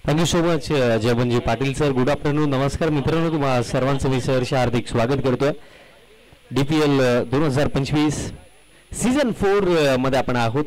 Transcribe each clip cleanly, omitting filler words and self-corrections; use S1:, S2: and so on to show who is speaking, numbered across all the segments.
S1: Thank you so much Jaywantji Patil sir. Good afternoon. नमस्कार मित्रांनो, तुम्हाला सर्वांचं मी सहर्ष हार्दिक स्वागत करतोय. DPL 2025 सीझन 4 मध्ये आपण आहोत.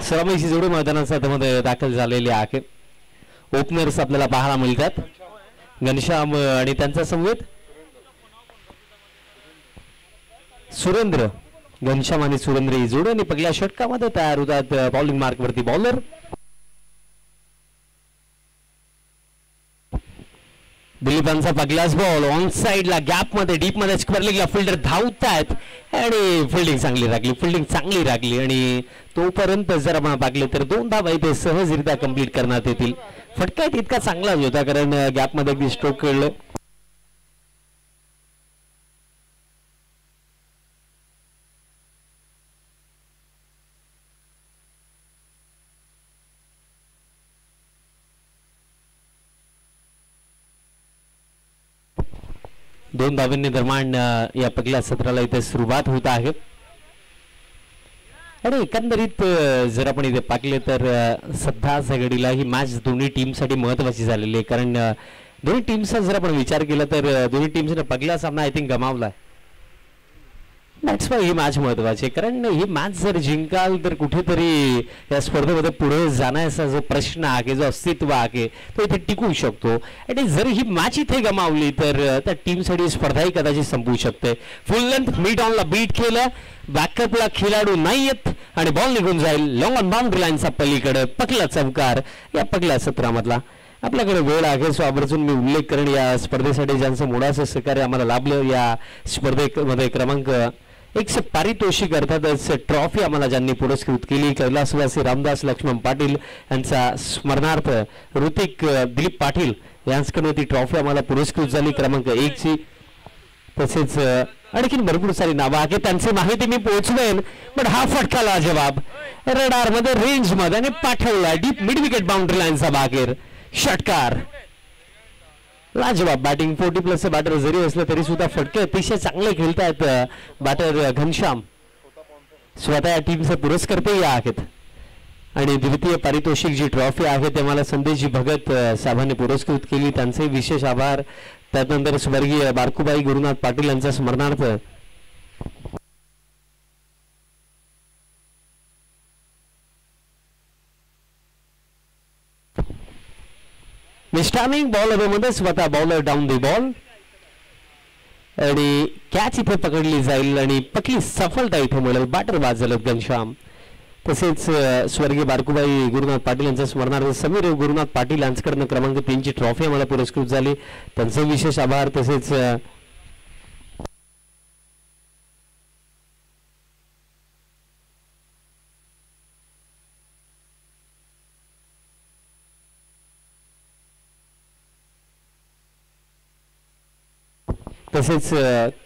S1: सर्वांशी जोडून मैदानामध्ये दाखल झालेले आहे. ओपनर्स आपल्याला पाहायला मिळतात. घनश्याम आणि त्यांचा समवेत सुरेंद्र. घनश्याम आणि सुरेंद्र ही जोड आणि पहिल्या षटकामध्ये तयार होतात. बॉलिंग मार्क वरती बॉलर दिलीपांचा पगलाच बॉल ऑन साइडला गॅप मध्ये डीप मध्ये स्क्वेअर लेगला फिल्डर धावतायत आणि फिल्डिंग चांगली राखली आणि तोपर्यंत जर आपण पाहिलं तर 2 धावा इथे सहजरित्या कंप्लीट करण्यात येतील. फटका इतका चांगला होता कारण गॅप मध्ये अगदी स्ट्रोक खेळलं. दोन धावांनी दरम्यान या पहिल्या सत्राला इथे सुरुवात होत आहे. आणि एकंदरीत जर आपण इथे पाहिले तर सध्याच्या घडीला ही मॅच दोन्ही टीमसाठी महत्त्वाची झालेली आहे. कारण दोन्ही टीमचा जर आपण विचार केला तर दोन्ही टीमने पहिला सामना आय थिंक गमावला. दॅट्स वाय ही मॅच महत्त्वाची आहे. कारण ही मॅच जर जिंकाल तर कुठेतरी या स्पर्धेमध्ये पुढे जाण्याचा जो प्रश्न आहे, जो अस्तित्व आहे तो इथे टिकू शकतो. आणि जर ही मॅच इथे गमावली तर त्या टीमसाठी स्पर्धाही कदाचित संपू शकते. फुल लेंथ मिड ऑनला बीट केलं. बॅकअपला खेळाडू नाही येत आणि बॉल निघून जाईल लॉंग ऑन बाउंड्री लाईनचा पलीकडे. पहिला चौकार या पहिल्या सत्रामधला. आपल्याकडे वेळ आहे सो आवर्जून मी उल्लेख करेन या स्पर्धेसाठी ज्यांचं मोलाचं सहकार्य आम्हाला लाभलं. या स्पर्धेमध्ये क्रमांक 1 पारितोषिक अर्थातच ट्रॉफी आम्हाला ज्यांनी पुरस्कृत केली, कैलासवासी रामदास लक्ष्मण पाटील यांचा स्मरणार्थ ऋतिक दिलीप पाटील यांच्याकडून ती ट्रॉफी आम्हाला पुरस्कृत झाली क्रमांक 1 ची. तसेच आणखीन भरपूर सारी नावं आहे, त्यांची माहिती मी पोहोचवेन. पण हा फटका लाजवाब रडार मध्ये रेंज मध्ये आणि पाठवला डीप मिड विकेट बाउंड्री लाईनचा बाहेर. षटकार लाजवाब. बॅटिंग 40+ बॅटर जरी असलं तरी सुद्धा फटके अतिशय चांगले खेळतात बॅटर घनश्याम. स्वतः या टीमचे पुरस्कर्तेही आहेत. आणि द्वितीय पारितोषिक जी ट्रॉफी आहे ते मला संदेशजी भगत साहेबांनी पुरस्कृत केली, त्यांचे विशेष आभार. त्यानंतर स्वर्गीय बारकुबाई गुरुनाथ पाटील यांच्या स्मरणार्थ स्टॅमिंग बॉल हवेमध्ये स्वतः बॉलर डाऊन द बॉल आणि कॅच इथे पकडली जाईल आणि पकली सफलता इथे मिळेल. बॅटर वाजवलं घनश्याम. तसेच स्वर्गीय बारकुबाई गुरुनाथ पाटील यांच्या स्मरणार्थ समीर गुरुनाथ पाटील यांच्याकडनं क्रमांक 3 ची ट्रॉफी आम्हाला पुरस्कृत झाली, त्यांचे विशेष आभार. तसेच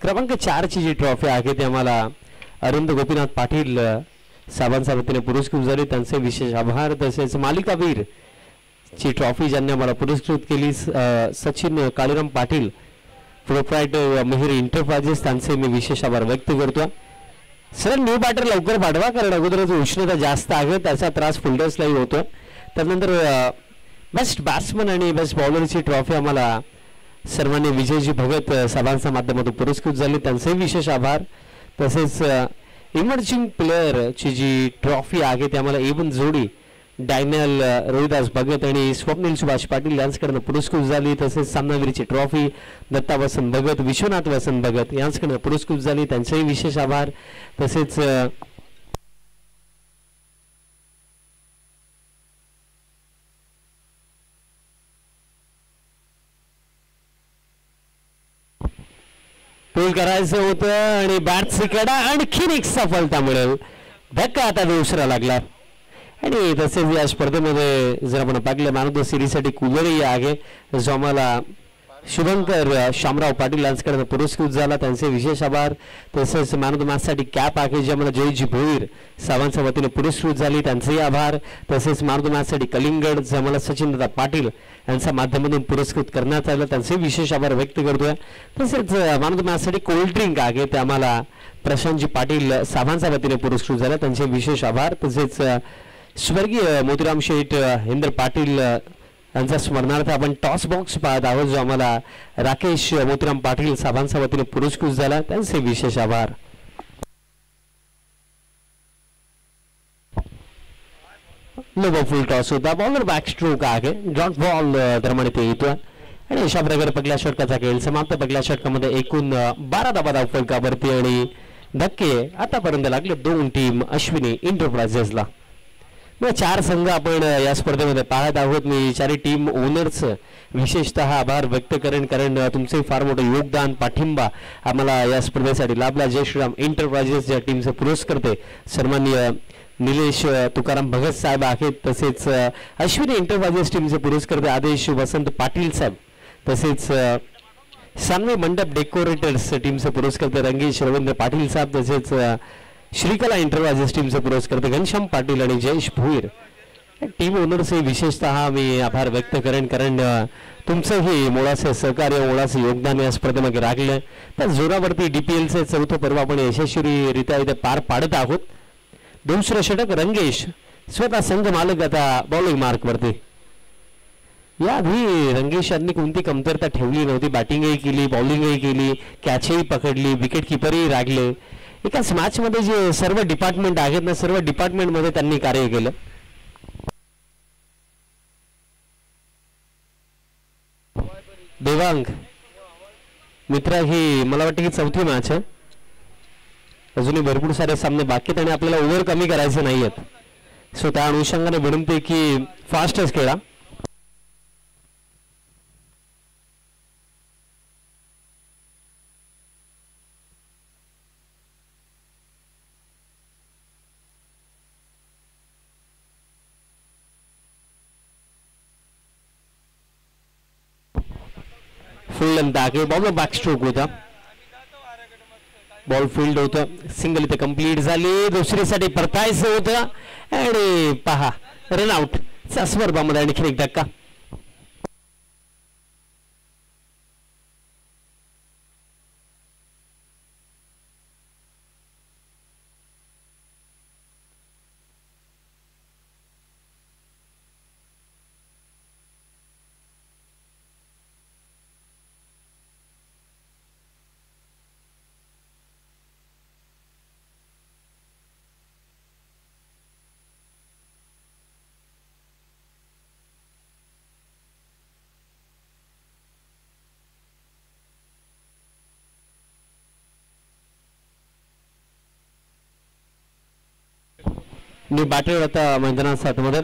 S1: क्रमांक 4 ची जी ट्रॉफी आहे ती आम्हाला अरविंद गोपीनाथ पाटील साहेबांच्या वतीने पुरस्कृत झाली, त्यांचे विशेष आभार. तसेच मालिकावीर ची ट्रॉफी ज्यांनी आम्हाला पुरस्कृत केली सचिन काळूराम पाटील प्रोप्रायटर मिहिर इंटरप्राइजेस, त्यांचे मी विशेष आभार व्यक्त करतो. सर न्यू बॅटर लवकर पाठवा कारण अगोदरच उष्णता जास्त आहे त्याचा त्रास फिल्डर्सलाही होतो. त्यानंतर बेस्ट बॅट्समन आणि बेस्ट बॉलरची ट्रॉफी आम्हाला सर्वांनी विजयजी भगत साहेबांच्या माध्यमातून पुरस्कृत झाली, त्यांचे विशेष आभार. तसेच इमर्जिंग प्लेअर ची जी ट्रॉफी आहे ती आम्हाला एवन जोडी डायनल रोहिदास भगत आणि स्वप्नील सुभाष पाटील यांच्याकडनं पुरस्कृत झाली. तसेच सामनावीरची ट्रॉफी दत्ता वसंत भगत विश्वनाथ वसंत भगत यांच्याकडनं पुरस्कृत झाली, त्यांचेही विशेष आभार. तसेच गोल करायचं होतं आणि बॅटची कडा आणखीन एक सफलता मिळेल. धक्का आता दुसरा लागला आणि तसेच या स्पर्धेमध्ये जर आपण पाहिलं मॅन ऑफ द सिरीजसाठी कुलरही आहे जो आम्हाला शुभंकर शामराव पाटील यांच्याकडे पुरस्कृत झाला, त्यांचे विशेष आभार. तसेच मॅन ऑफ द मॅचसाठी कॅप आहे जे आम्हाला जयजी भोईर सावंतच्या वतीने पुरस्कृत झाली, त्यांचेही आभार. तसेच मॅन ऑफ द मॅचसाठी कलिंगड जे आम्हाला सचिनदादा पाटील यांच्या माध्यमातून पुरस्कृत करण्यात आलं, त्यांचे विशेष आभार व्यक्त करतोय. तसेच मॅन ऑफ द मॅचसाठी कोल्ड ड्रिंक आहे ते आम्हाला प्रशांतजी पाटील सावंतच्या वतीने पुरस्कृत झाला, त्यांचे विशेष आभार. तसेच स्वर्गीय मोतीराम शेठ इंद्र पाटील यांच्या स्मरणार्थ आपण टॉस बॉक्स पाहत आहोत जो आम्हाला राकेश मोतीराम पाटील साहेबांच्या वतीने पुरस्कृत झाला, त्यांचे विशेष आभार. लो फुल टॉस होता, बॉलर बॅक स्ट्रोक आहे, डॉट बॉल दरम्यान ते येतोय आणि अशा प्रकारे पहिल्या षटकाचा खेळ समाप्त. पहिल्या षटकामध्ये एकूण 12 धावा धावफलकावरती आणि धक्के आतापर्यंत लागले दोन टीम अश्विनी एंटरप्राइजेसला. 4 संघ आपण या स्पर्धेमध्ये पाहत आहोत. मी चारही टीम ओनर्स विशेषतः आभार व्यक्त करेन कारण तुमचे फार मोठे योगदान पाठिंबा आम्हाला या स्पर्धेसाठी लाभला. जय श्रीराम एंटरप्राइजेस या टीमचे पुरस्कर्ते सन्माननीय निलेश तुकाराम भगत साहेब आहेत. तसेच अश्विनी एंटरप्राइजेस टीमचे पुरस्कर्ते आदेश वसंत पाटील साहेब, तसेच सानवे मंडप डेकोरेटर्स टीमचे पुरस्कर्ते रंगेश रवींद्र पाटील साहेब, तसेच श्रीकला एंटरप्राइजेस टीमचे पुरस्कर्ते घनश्याम पाटील आणि जयेश भोईर. टीम ओनर्सचे विशेषतः मी आभार व्यक्त करेन कारण तुमचंही मोलाचे सहकार्य मोलाचे योगदान या स्पर्धेमध्ये राखलं. तर जोरावरती DPLचे चौथं पर्व आपण यशस्वीरित्या इथे पार पाडत आहोत. दुसरं षटक रंगेश स्वतः संघ मालक आता बॉलिंग मार्कवरती. याआधी रंगेश यांनी कोणती कमतरता ठेवली नव्हती, बॅटिंगही केली, बॉलिंगही केली, कॅचही पकडली, विकेट किपरही राखले. एकाच मॅच मध्ये जे सर्व डिपार्टमेंट आहेत ना सर्व डिपार्टमेंट मध्ये त्यांनी कार्य केलं. देवांग मित्र ही मला वाटतं की चौथी मॅच आहे, अजूनही भरपूर सारे सामने बाकी आहेत आणि आपल्याला ओव्हर कमी करायचे नाहीयेत. सो त्या अनुषंगाने विनंती की फास्टच खेळा. फुल लेंथ आहे, बॉल बॅक स्ट्रोक होता, बॉल फील्ड होतं, सिंगल इथे कंप्लीट झाली. दुसरीसाठी परतायचं होतं आणि पहा रनआउट स्पर्धामध्ये आणखी एक धक्का. न्यू बॅटर आता मैदानात आतमध्ये.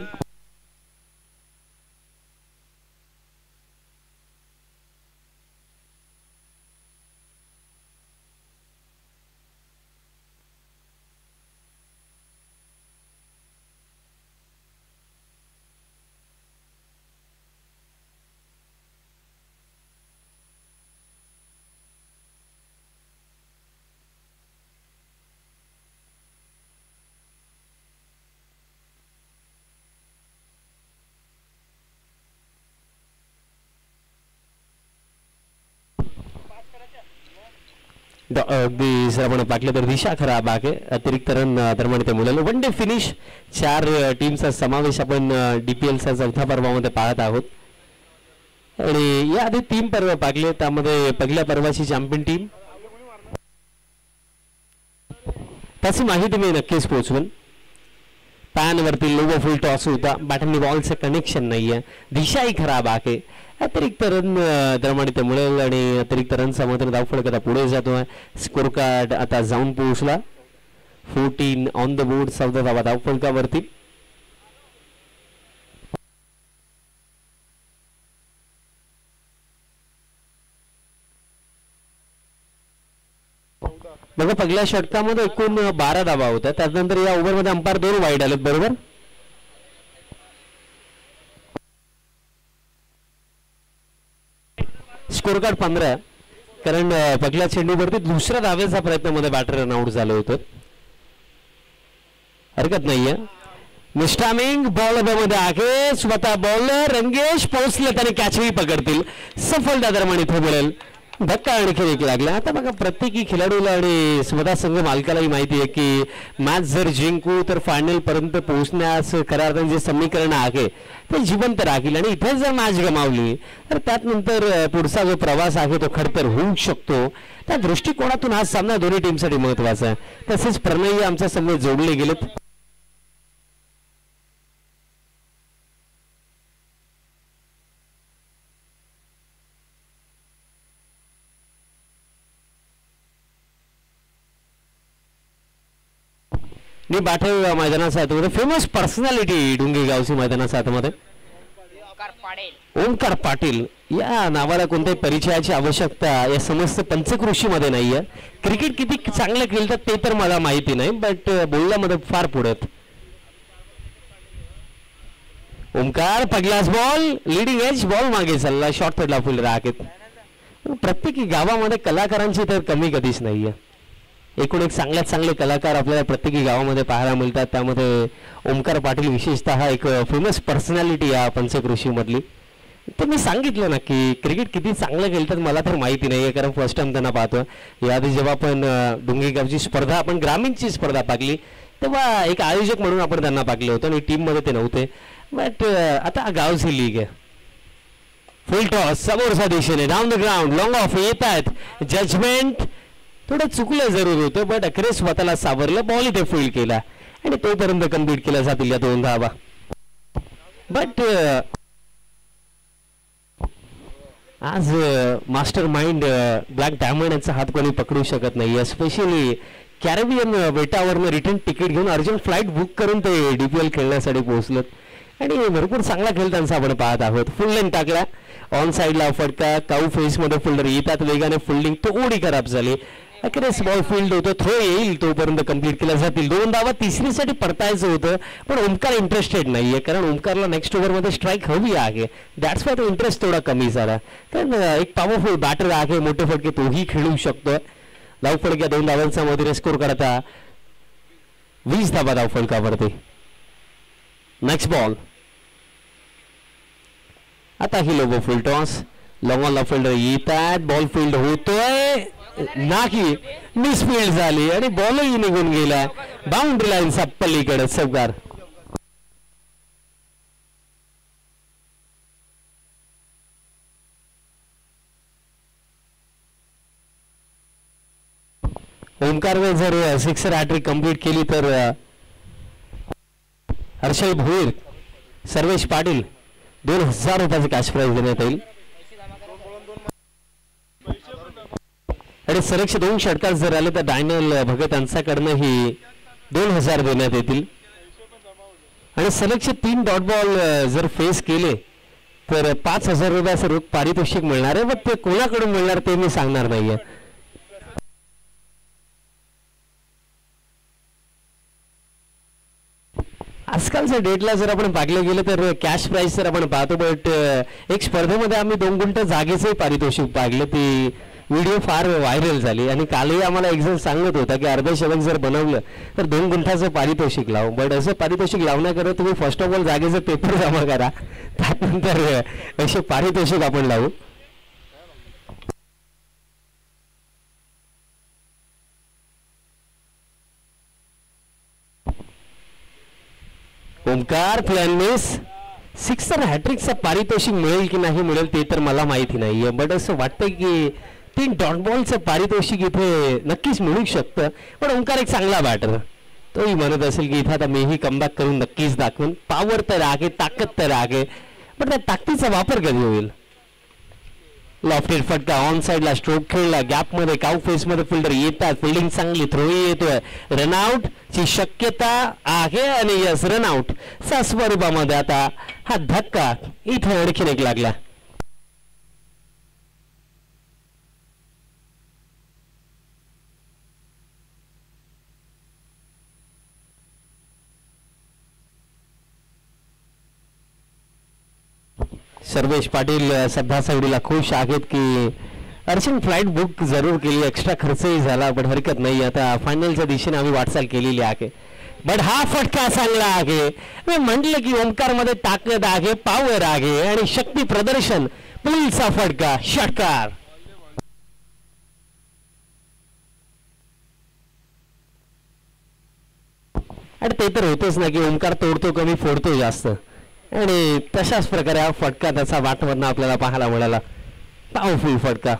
S1: अगदी जर आपण पाहिलं तर दिशा खराब आहे, अतिरिक्त रन दरम्यान ते मुलाला वन डे फिनिश. 4 टीमचा समावेश आपण DPLचा चौथा पर्वामध्ये पाहत आहोत आणि याआधी 3 पर्व पाहिले, त्यामध्ये पहिल्या पर्वाची चॅम्पियन टीम त्याची माहिती मी नक्कीच पोहोचवेन. पॅनवरती लो फुल टॉस होता, बॅटनी बॉलचं कनेक्शन नाहीये, दिशाही खराब आहे, अतिरिक्त रन दरम्यान ते मिळेल आणि अतिरिक्त रनचा मात्र धावफलक आता पुढे जातोय. स्कोर कार्ड आता जाऊन पोहोचला 14 ऑन द बोर्ड, 14 धावा धावफलकावरती. बघा पहिल्या षटकामध्ये एकूण 12 धावा होत्या. त्यानंतर या ओव्हरमध्ये अंपायर 2 वाईड आलेत बरोबर. स्कोर कार्ड 15 कारण पहिल्या चेंडूवरती दुसऱ्या धावेचा प्रयत्नामध्ये बॅटर रनआउट झालं होतं. हरकत नाहीये. मिस्टामिंग बॉल मध्ये आहे स्वतः बॉलर रंगेश पोहोचले त्याने कॅचही पकडतील. सफलता दरम्यान इथे बोलेल धक्का आणखी एक लागला. आता बघा प्रत्येकी खेळाडूला आणि स्वतः संघ मालकालाही माहिती आहे की मॅच जर जिंकू तर फायनल पर्यंत पोहोचण्यास खऱ्या अर्थाने जे समीकरण आहे ते जिवंत राहील आणि इथे जर मॅच गमावली तर त्यानंतर पुढचा जो प्रवास आहे तो खडतर होऊ शकतो. त्या दृष्टिकोनातून हा सामना दोन्ही टीमसाठी महत्वाचा आहे. तसेच प्रणय आमच्या समोर जोडले गेलेत. मी बाठव मैदानाच्या आतमध्ये फेमस पर्सनॅलिटी डुंगी गावची मैदानाच्या आतमध्ये ओंकार पाटील या नावाला कोणत्याही परिचयाची आवश्यकता या समस्त पंचकृषीमध्ये नाहीये. क्रिकेट किती चांगलं खेळतात ते तर मला माहिती नाही बट बोलण्यामध्ये फार पुढे. ओंकार पहिलाच बॉल लीडिंग एज बॉल मागे चालला शॉर्ट थर्डला फुल राखेत. प्रत्येकी गावामध्ये कलाकारांची तर कमी कधीच नाहीये. एकूण एक चांगले कलाकार आपल्याला प्रत्येकी गावामध्ये पाहायला मिळतात. त्यामध्ये ओंकार पाटील विशेषतः एक फेमस पर्सनॅलिटी या पंचकृषी मधली. तर मी सांगितलं ना की क्रिकेट किती चांगलं खेळतात मला तर माहिती नाहीये कारण फर्स्ट टाइम त्यांना पाहतो. याआधी जेव्हा आपण डुंगी गावची स्पर्धा आपण ग्रामीणची स्पर्धा पाहिली तेव्हा एक आयोजक म्हणून आपण त्यांना पाहिलं होतं आणि टीम मध्ये ते नव्हते. बट आता गावची लीग आहे. फुल टॉस समोरच्या दिशेने down the ground long of येत आहेत. जजमेंट थोडं चुकलं जरूर होतं बट अखेर स्वतःला सावरलं. बॉल इथे फील्ड केला आणि तोपर्यंत कम्प्लीट केल्या जातील या 2 धावा. बट आज मास्टर माइंड ब्लॅक डायमंड यांचा हात कोणी पकडू शकत नाही. स्पेशली कॅरेबियन बेटावरनं रिटर्न तिकीट घेऊन अर्जंट फ्लाईट बुक करून ते DPL खेळण्यासाठी पोहोचलं आणि भरपूर चांगला खेळ त्यांचा आपण पाहत आहोत. फुल लेन टाकला ऑन साईडला फटका काऊ फेस मध्ये फिल्डर येतात वेगाने फिल्डिंग थोडी खराब झाली. अखेरीस बॉल फील्ड होतो थ्रो येईल तोपर्यंत कंप्लीट केल्या जातील. 2 धावा तिसरीसाठी परतायचं होतं पण ओंकार इंटरेस्टेड नाहीये कारण ओंकारला नेक्स्ट ओव्हरमध्ये स्ट्राईक हवी आहे. दॅट्स वाय तो इंटरेस्ट थोडा कमी झाला. कारण एक पॉवरफुल बॅटर आहे मोठे फटके तोही खेळू शकतो. धावफलक्या 2 धावांचा मध्ये स्कोर करता 20 धावा धावफलकावरती. नेक्स्ट बॉल आता ही Lobo full toss long on fielder येतात बॉल फील्ड होतोय नाही मिसफील्ड झाली आणि बॉलही निघून गेला. बाउंड्री लाईनचा पलीकडे चौकार. ओंकारने जर सिक्सर हॅट्रिक कंप्लीट केली तर हर्षल भोईर सर्वेश पाटील 2000 रुपयाचे कॅश प्राइज देण्यात येईल. आणि सलगचे 2 षटकार जर आले तर डायनल भगत यांच्याकडनं ही 2000 देण्यात येतील. आणि सलगचे 3 डॉट बॉल जर फेस केले तर 5000 रुपयाचं रोख पारितोषिक मिळणार आहे. पण ते कोणाकडून मिळणार ते मी सांगणार नाहीये. आजकालच्या डेटला जर आपण पाहिलं गेलं तर कॅश प्राइस तर आपण पाहतो बट एक स्पर्धेमध्ये आम्ही 2 गुंठ जागेचे पारितोषिक पाहिलं. ती व्हिडिओ फार व्हायरल झाली आणि कालही आम्हाला एक जण सांगत होता की अर्ध शतक जर बनवलं तर 2 गुंठाचं पारितोषिक लावू. बट असं पारितोषिक लावण्याकरता तुम्ही फर्स्ट ऑफ ऑल जागेचे पेपर जमा करा त्यानंतर असे पारितोषिक आपण लावू. ओंकार प्लॅन मिस सिक्सर हॅट्रिकचं पारितोषिक मिळेल की नाही मिळेल ते तर मला माहिती नाहीये बट असं वाटतं की 3 डॉट बॉलचं पारितोषिक इथे नक्कीच मिळू शकतं. पण ओंकार एक चांगला बॅटर तोही म्हणत असेल की इथं आता मीही कमबॅक करून नक्कीच दाखवेन. पॉवर तर आहे ताकद तर आहे पण त्या ताकदीचा वापर कधी होईल. लॉफ्टेड फटका ऑन साइडला स्ट्रोक खेळला गॅप मध्ये काऊ फेस मध्ये फिल्डर येतात फिल्डिंग चांगली थ्रोही येतोय. रनआउट ची शक्यता आहे आणि यस रनआउट च्या स्वरूपामध्ये आता हा धक्का इथे आणखीन एक लागला. सर्वेश पाटील सध्या सगळीला खुश आहेत की अर्चन फ्लाईट बुक जरूर केली, एक्स्ट्रा खर्चही झाला पण हरकत नाही, आता फायनलच्या दिशेने आम्ही वाटचाल केलेली आहे. बट हा फटका चांगला आहे. मी म्हटलं की ओमकार मध्ये ताकद आहे, पॉवर आहे आणि शक्ती प्रदर्शन. पुलचा फटका, षटकार. आणि ते तर होतच ना की ओमकार तोडतो कमी, फोडतो जास्त, आणि तशाच प्रकारे हा फटका त्याचा बॅटमधनं आपल्याला पाहायला मिळाला. पॉवरफुल फटका.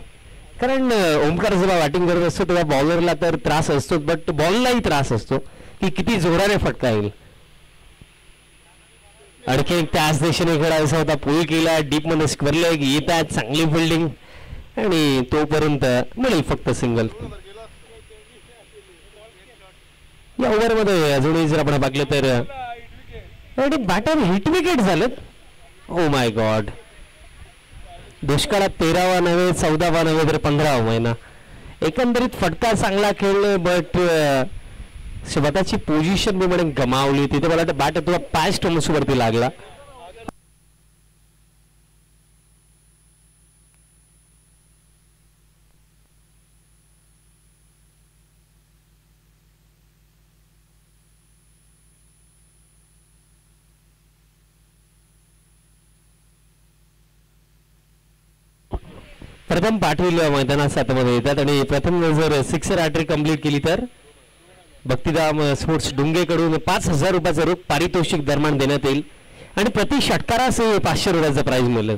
S1: कारण ओमकार जेव्हा बॅटिंग करत असतो तेव्हा बॉलरला तर त्रास असतो, बट बॉललाही त्रास असतो की किती जोराने फटका येईल. आणखी एक त्याच दिशेने खेळायचा होता, पूल केला, डीप मध्ये स्क्वेअर लेग येत आहेत, चांगली फिल्डिंग, आणि तोपर्यंत मिळेल फक्त सिंगल. या ओव्हरमध्ये अजूनही जर आपण बघलं तर बॅटर हिट विकेट झालेत. Oh my God. दुष्काळात 13वा नव्हे 14वा नव्हे तर 15वा महिना. एकंदरीत फटका चांगला खेळले, बट स्वतःची पोझिशन मी म्हणे गमावली. तिथे मला वाटतं बॅट तुला 5 स्टम्प्स वरती लागला. प्रथम पाटील मैदानात 7 मध्ये येतात आणि प्रथम जर 6 हॅट्रिक कंप्लीट केली तर भक्तिधाम स्पोर्ट्स डुंगेकडून 5,000 रुपयाचं रोख पारितोषिक दरम्यान देण्यात येईल आणि प्रति षटकारास 500 रुपयाचं प्राइज मिळेल.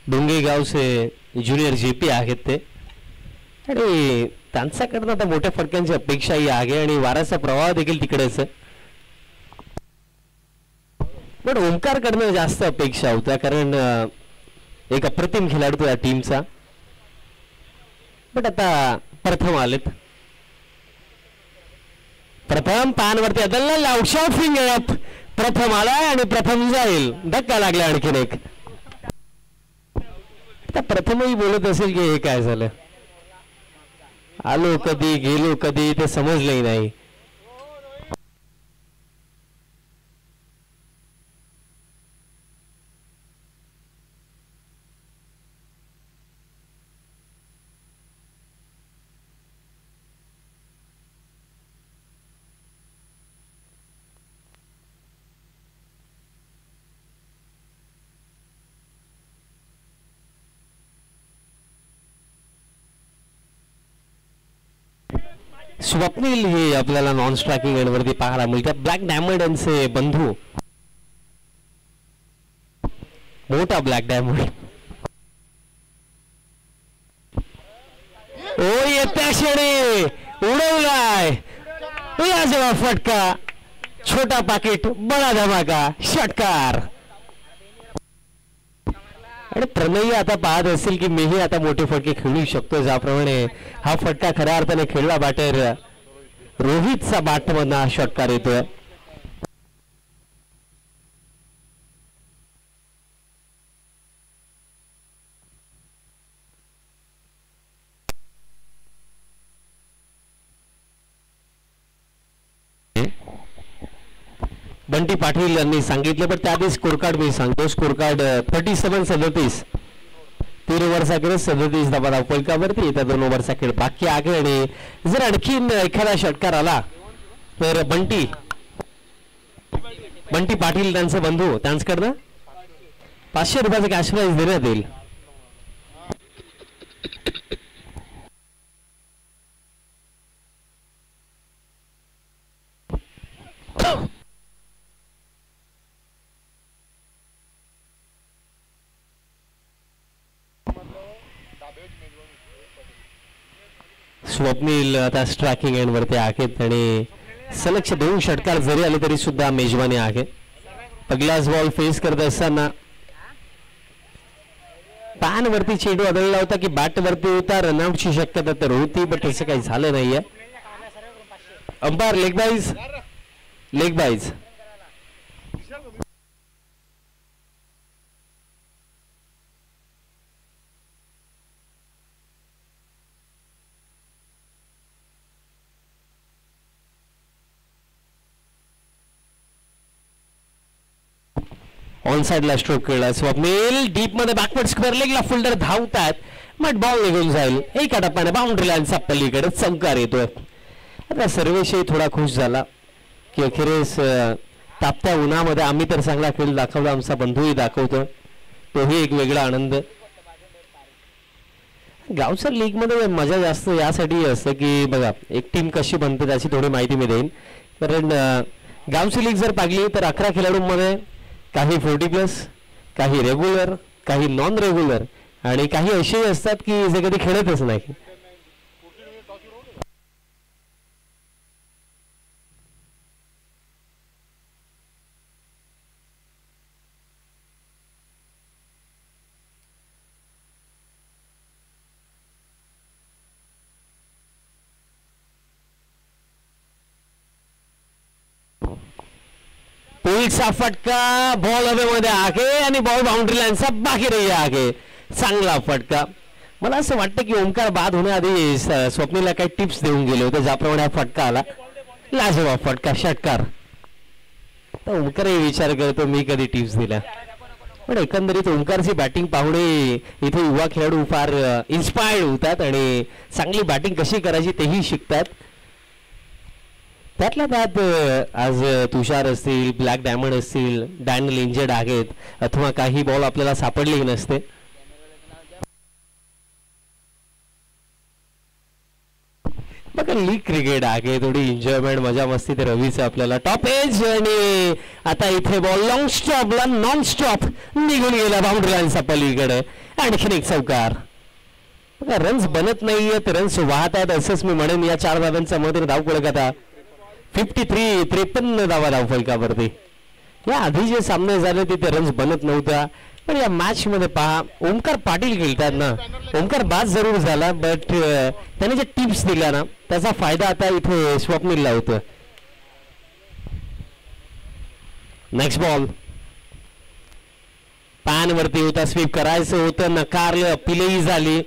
S1: डोंगे गावचे ज्युनियर जेपी आहेत ते, आणि त्यांच्याकडनं आता मोठ्या फटक्यांची अपेक्षाही आहे आणि वाऱ्याचा प्रवाह देखील तिकडेच. पण ओमकारकडनं जास्त अपेक्षा होत्या, कारण एक अप्रतिम खेळाडू तो या टीमचा. बट आता प्रथम आलेत. प्रथम पॅनवरती अदलला लाउडशॉट फिंगर प्रथम आलाय आणि प्रथम जाईल. धक्का लागला आणखीन एक. प्रथमही बोलत असेल की हे काय झालं, आलो कधी गेलो कधी ते समजलंही नाही. स्वप्नील हे आपल्याला नॉन स्ट्रायकिंग एंडवरती पाहायला मिळतात. ब्लॅक डायमंड यांचे बंधू, मोठा ब्लॅक डायमंड. ओ येत्या शेणे उडवलाय. जेव्हा फटका, छोटा पाकिट बडा धमाका, षटकार. आणि प्रणयी आता पाहत असेल की मीही आता मोठे फटके खेळू शकतो, ज्याप्रमाणे हा फटका खऱ्या अर्थाने खेळला बॅटर रोहितचा बॅटमधून हा षटकार येतोय. बंटी पाटील यांनी सांगितलं, पण त्याआधी स्कोर कार्ड मी सांगतो. स्कोर कार्ड 37-37, 3 ओव्हरचा खेळ 37 धावा धावफलकावरती. येत्या 2 ओव्हरचा खेळ बाकी आहे आणि जर आणखीन एखादा षटकार आला तर बंटी पाटील त्यांचे बंधू त्यांच्याकडनं 500 रुपयाचं कॅश प्राइज देण्यात येईल. स्वप्नील आता स्ट्रायकिंग एंड वरती आहेत आणि सलक्ष 2 षटकार जरी आले तरी सुद्धा मेजवानी आहे. पहिलाच बॉल फेस करत असताना पॅन वरती चेंडू आदळला होता की बॅट वरती होता, रनआउटची शक्यता तर होती, बट तसं काही झालं नाहीये. अंपायर लेग बाईज ऑन साइडला स्ट्रोक केला. स्वप्नील डीप मध्ये बॅकवर्ड स्क्वेअर लेगला फिल्डर धावतात, बट बॉल निघून जाईल. एका टप्प्याने बाउंड्री लाईनचा पलीकडे चौकार येतोय. आता सर्वेशही थोडा खुश झाला की अखेरीस तापत्या उन्हामध्ये आम्ही तर चांगला खेळ दाखवला, आमचा बंधूही दाखवतो, तोही एक वेगळा आनंद. गावच्या लीग मध्ये मजा जास्त यासाठी असते की बघा एक टीम कशी बनते त्याची थोडी माहिती मी देईन. कारण गावची लीग जर पाहिली तर 11 खेळाडूंमध्ये काही 40+, काही रेग्युलर, काही नॉन रेग्युलर आणि काही असेही असतात की जे कधी खेळतच नाही. पुलचा फटका, बॉल हवेमध्ये आहे आणि बॉल बाउंड्री लाईनचा बाहेरही आहे. चांगला फटका. मला असं वाटतं की ओंकार बाद होण्याआधी स्वप्नीला काही टिप्स देऊन गेले होते, ज्याप्रमाणे हा फटका आला. लाजवाब फटका, षटकार. तर ओंकारही विचार करतो मी कधी टिप्स दिल्या, पण एकंदरीत ओंकारची बॅटिंग पाहुणे इथे युवा खेळाडू फार इन्स्पायर्ड होतात आणि चांगली बॅटिंग कशी करायची तेही शिकतात. त्यातल्या त्यात आज तुषार असतील, ब्लॅक डायमंड असतील, डॅनियल इंजर्ड आहेत अथवा काही बॉल आपल्याला सापडलेही नसते. बघा लीग क्रिकेट आहे, थोडी एन्जॉयमेंट मजा मस्ती तर रवीचं आपल्याला टॉप एज. आणि आता इथे बॉल लॉंग स्टॉपला नॉन स्टॉप निघून गेला बाउंड्री लाईनचा पलीकडे. आणखीन एक चौकार. बघा रन्स बनत नाहीयेत, रन्स वाहत आहेत असंच मी म्हणेन. या 4 धावांच्या मध्ये धाव कोलकाता 53 धावा धाव फलकावरती. या आधी जे सामने झाले तिथे रन्स बनत नव्हता, पण या मॅच मध्ये पहा ओमकार पाटील खेळतात ना. ओमकार बाद जरूर झाला, बट त्याने जे टिप्स दिल्या ना त्याचा फायदा आता इथे स्वप्नीलला होतो. नेक्स्ट बॉल पॅन वरती होता, स्वीप करायचं होतं, नकारलं, अपीलही झाली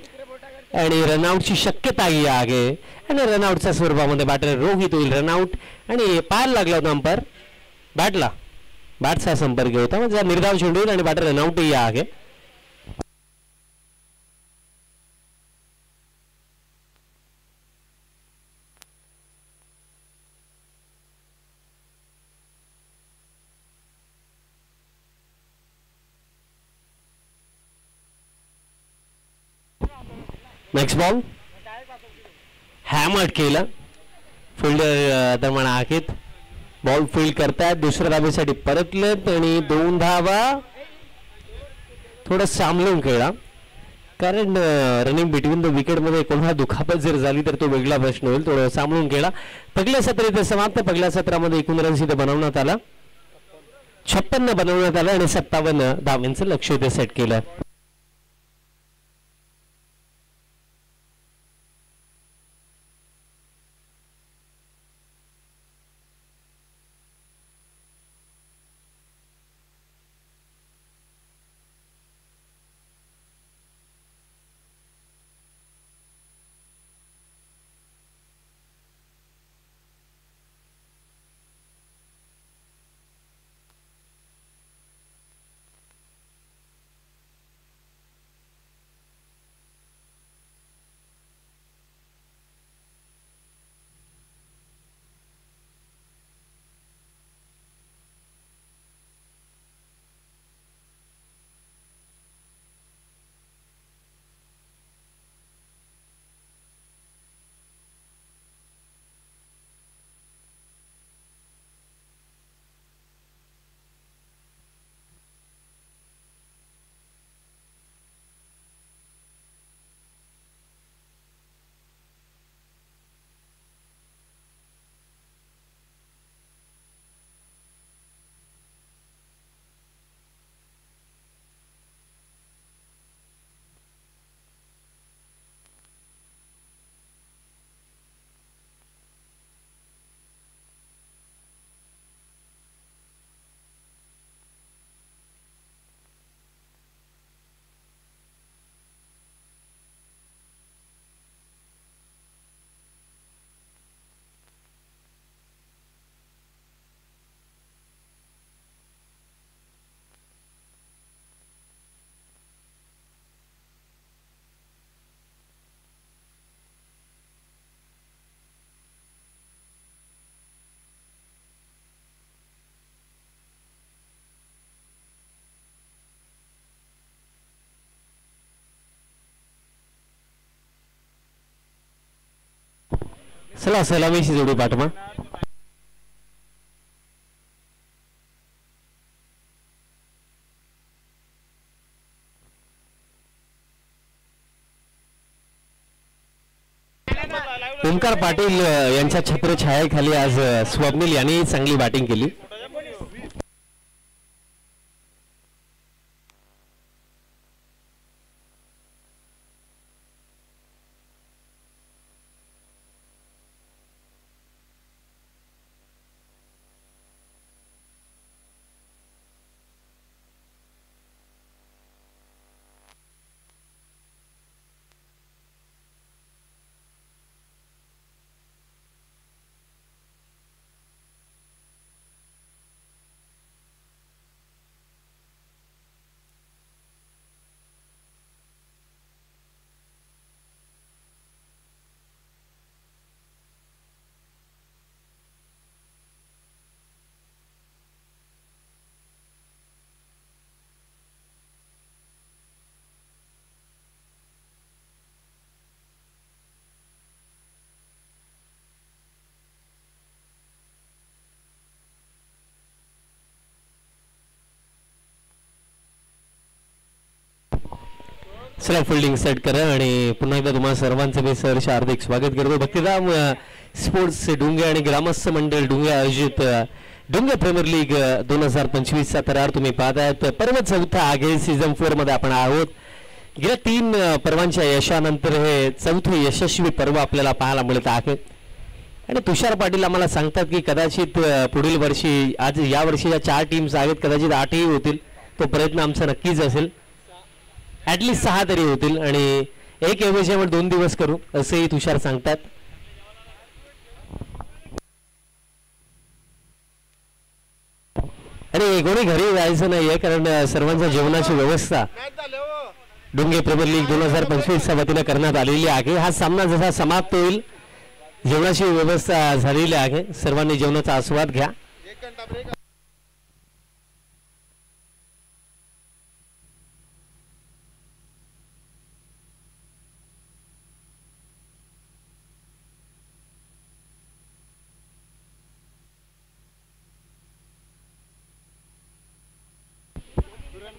S1: आणि रनआउटची शक्यताही आहे. आणि रनआउटच्या स्वरूपामध्ये बॅटर रोहित होईल रनआउट. आणि पायाला लागला होता अंपायर, बॅटला बॅटचा संपर्क होता, म्हणजे निर्धाव चेंडू आणि बॅटर रनआउटही आहे. नेक्स्ट बॉल हॅमर्ड केला, फिल्डर दरम्यान आहेत, बॉल फील्ड करतात, दुसऱ्या धावेसाठी परतलेत आणि 2 धावा. थोडं सामलून खेळा, कारण रनिंग बिटवीन द विकेट मध्ये कोणाला दुखापत जर झाली तर तो वेगळा प्रश्न होईल. थोडं सामलून खेळा. पहिल्या सत्र इथे समाप्त. पहिल्या सत्रामध्ये 19 रन्स इथे बनवण्यात आला, 56 बनवण्यात आला आणि 57 धावांचं लक्ष इथे सेट केलं. चला सलामीची जोडी पाठवा. ओमकार पाटील यांच्या छत्रछायाखाली आज स्वप्नील यांनी चांगली बॅटिंग केली. चला फिल्डिंग सेट करा आणि पुन्हा एकदा तुम्हाला सर्वांचं मी सहर्ष हार्दिक स्वागत करतो. भक्तिधाम स्पोर्ट्स डुंगे आणि ग्रामस्थ मंडळ डुंगे आयोजित डुंगे प्रीमियर लीग 2025चा थरार तुम्ही पाहतायत. पर्व चौथा आहे. सीझन 4 मध्ये आपण आहोत. गेल्या 3 पर्वांच्या यशानंतर हे चौथे यशस्वी पर्व आपल्याला पाहायला मिळत आहे. आणि तुषार पाटील आम्हाला सांगतात की कदाचित पुढील वर्षी आज या वर्षीच्या 4 टीम्स आहेत, कदाचित 8ही होतील. तो प्रयत्न आमचा नक्कीच असेल. ॲटलिस्ट 6 तरी होतील आणि एक ऐवजी आपण 2 दिवस करू असेही तुषार सांगतात. आणि कोणी घरी जायचं नाहीये कारण सर्वांच्या जेवणाची व्यवस्था डुंगे प्रीमियर लीग 2025च्या वतीने करण्यात आलेली आहे. हा सामना जसा समाप्त होईल जेवणाची व्यवस्था झालेली आहे. सर्वांनी जेवणाचा आस्वाद घ्या.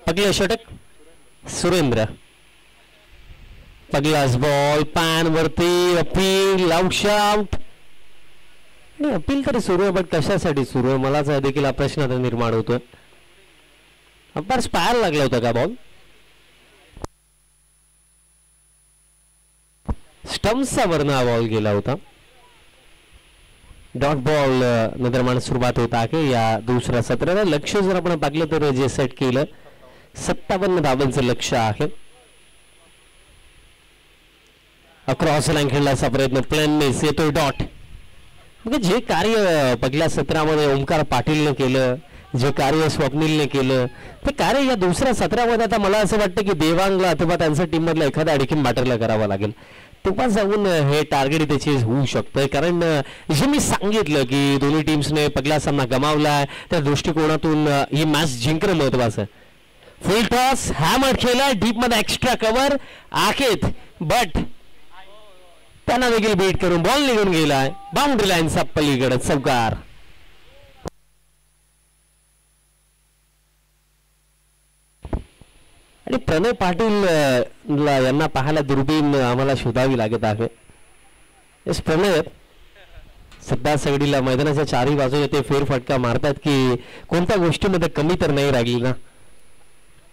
S1: पगला षटक सुरेंद्र. पगलाच बॉल पॅन वरती. Appeal out. अपील तरी सुरू आहे, बट कशासाठी सुरू आहे मलाच देखील हा प्रश्न आता निर्माण होतोय. अंपायर पायाला लागला होता का बॉल? स्टम्पचा वरनं हा बॉल गेला होता. डॉट बॉल निर्माण सुरुवात होत आहे या दुसऱ्या सत्राला. लक्ष जर आपण पाहिलं तर जे सेट केलं 57 धावांचं लक्ष आहे. अक्रॉस लाईन खेळण्याचा प्रयत्न प्लेन मिस येतोय डॉट. म्हणजे जे कार्य पहिल्या सत्रामध्ये ओमकार पाटीलने केलं, जे कार्य स्वप्नीलने केलं ते कार्य या दुसऱ्या सत्रामध्ये आता मला असं वाटतं की देवांगला अथवा त्यांच्या टीम मधला एखाद्या आणखीन बॅटरला करावा लागेल. तेव्हा जाऊन हे टार्गेट त्याची होऊ शकतंय. कारण जे मी सांगितलं की दोन्ही टीम्सने पहिला सामना गमावलाय त्या दृष्टिकोनातून ही मॅच जिंकणं महत्वाचं. फुल टॉस हॅमर खेळला डीप मध्ये एक्स्ट्रा कव्हर आखेत बट त्यांना देखील बीट करून बॉल निघून गेलाय बाउंड्री लाईनचा पलीकडे चौकार. आणि प्रणय पाटील यांना पाहायला दुर्बीण आम्हाला शोधावी लागत आहे. प्रणय सध्या सगळीला मैदानाच्या चारही बाजूने ते फेरफटका मारतात की कोणत्या गोष्टीमध्ये कमी तर नाही राहिली ना.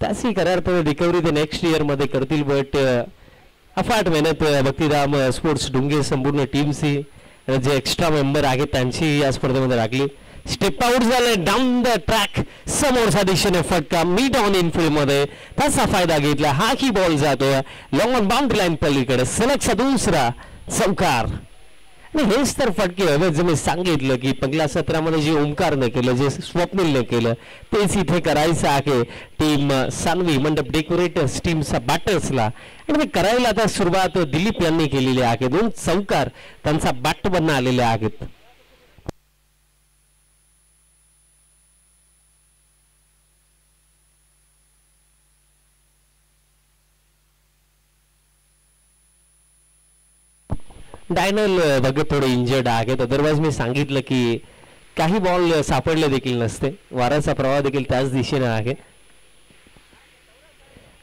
S1: त्याची करार रिकव्हरी ते नेक्स्ट इयर मध्ये करतील. बट अफाट मेहनत भक्तिधाम स्पोर्ट्स डुंगे संपूर्ण टीमची जे एक्स्ट्रा मेंबर आहेत त्यांची या स्पर्धेमध्ये लागली. स्टेप आउट झाले डाऊन द ट्रॅक समोरच्या दिशेने फटका मिड ऑन इनफिल्ड मध्ये त्याचा फायदा घेतला. हा की बॉल जातो लॉंग ऑन बाउंड्री लाईन पलीकडे सलगचा दुसरा चौकार. आणि हेच तर फटके हवे जे मी सांगितलं की पहिल्या सत्रामध्ये जे ओमकारने केलं जे स्वप्नीलने केलं तेच इथे करायचं आहे टीम सानवी मंडप डेकोरेटर्स टीमचा बॅटर्सला. आणि ते करायला आता सुरुवात दिलीप यांनी केलेली आहे. 2 चौकार त्यांचा बॅट बनून आलेले आहेत. डायनल भगत थोडे इंजर्ड आहेत. अदरवाईज मी सांगितलं की काही बॉल सापडले देखील नसते. वाऱ्याचा प्रवाह देखील त्याच दिशेने आहे.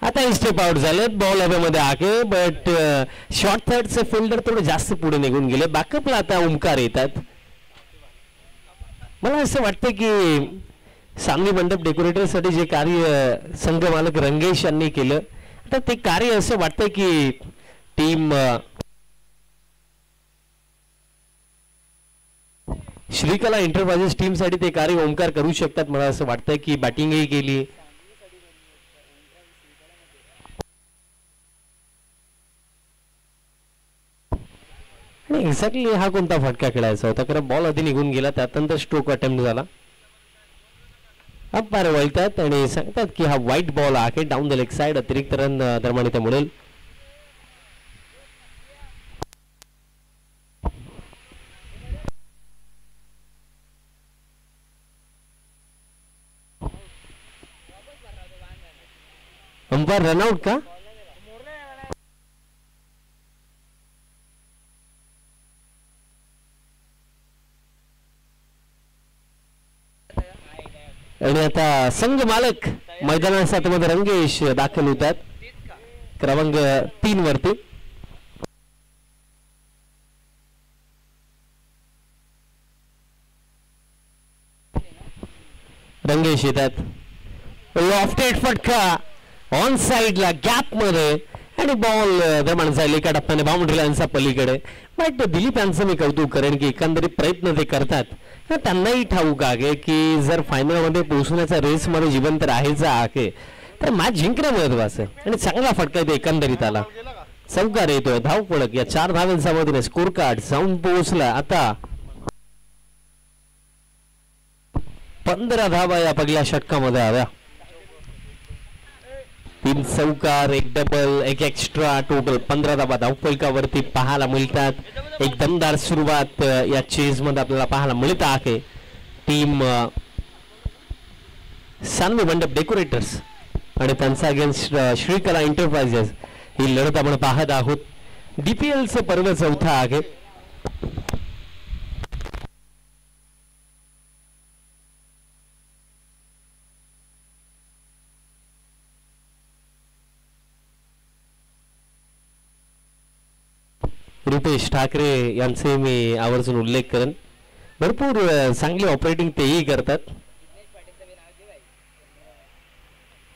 S1: आता स्टेप आउट झाले. बॉल हवेमध्ये आहे बट शॉर्ट थर्डचे फिल्डर थोडे जास्त पुढे निघून गेले. बॅकअपला आता ओमकार येतात. मला असं वाटतं की सांगली मंडप डेकोरेटरसाठी जे कार्य संघ मालक रंगेश यांनी केलं तर ते कार्य असं वाटतं की टीम श्रीकला एंटरप्राइजेस टीमसाठी ते कार्य ओमकार करू शकतात. मला असं वाटतं की बॅटिंगही केली. आणि एक्झॅक्टली हा कोणता फटका खेळायचा होता कारण बॉल आधी निघून गेला. त्यानंतर स्ट्रोक अटेम्प्ट झाला. अंपायर वळतात आणि सांगतात की हा व्हाईट बॉल आहे. डाऊन द लेग साइड अतिरिक्त रन दरम्यान इथे मिळेल. अंपायर रनआउट का आणि आता संघ मालक मैदानात मध्ये रंगेश दाखल होतात क्रमांक 3 वरती. रंगेश येतात. लॉफ्टेड फटका ऑन साइडला गॅप मध्ये आणि बॉल दरम्यान जाईल एका टप्प्याने बाउंड्री लाईनचा पलीकडे. बट दिलीप यांचं मी कौतुक करेन की एकंदरीत प्रयत्न ते करतात. त्यांनाही ठाऊक आहे की जर फायनलमध्ये पोहोचण्याचा रेसमध्ये जिवंत राहायचं आहे तर मॅच जिंकणं महत्वाचं आहे. आणि चांगला फटका येतो एकंदरीत आला. चौकार येतोय. धावफलक या 4 धावांच्या मधून स्कोर कार्ड जाऊन पोहोचला. आता 15 धावा या पहिल्या षटकामध्ये आल्या. 3 चौकार, 1 डबल, 1 एक्स्ट्रा, टोटल 15 धावा धावफलकावरती पाहायला मिळतात. एक दमदार सुरुवात या चेज मध्ये आपल्याला पाहायला मिळत आहे. टीम सांगली मंडप डेकोरेटर्स आणि त्यांचा अगेन्स्ट श्रीकला एंटरप्राइजेस ही लढत आपण पाहत आहोत. DPL चे पर्व 4था आहे. रुपेश ठाकरे यांचे मी आवर्जून उल्लेख करेन. भरपूर चांगली ऑपरेटिंग तेही करतात.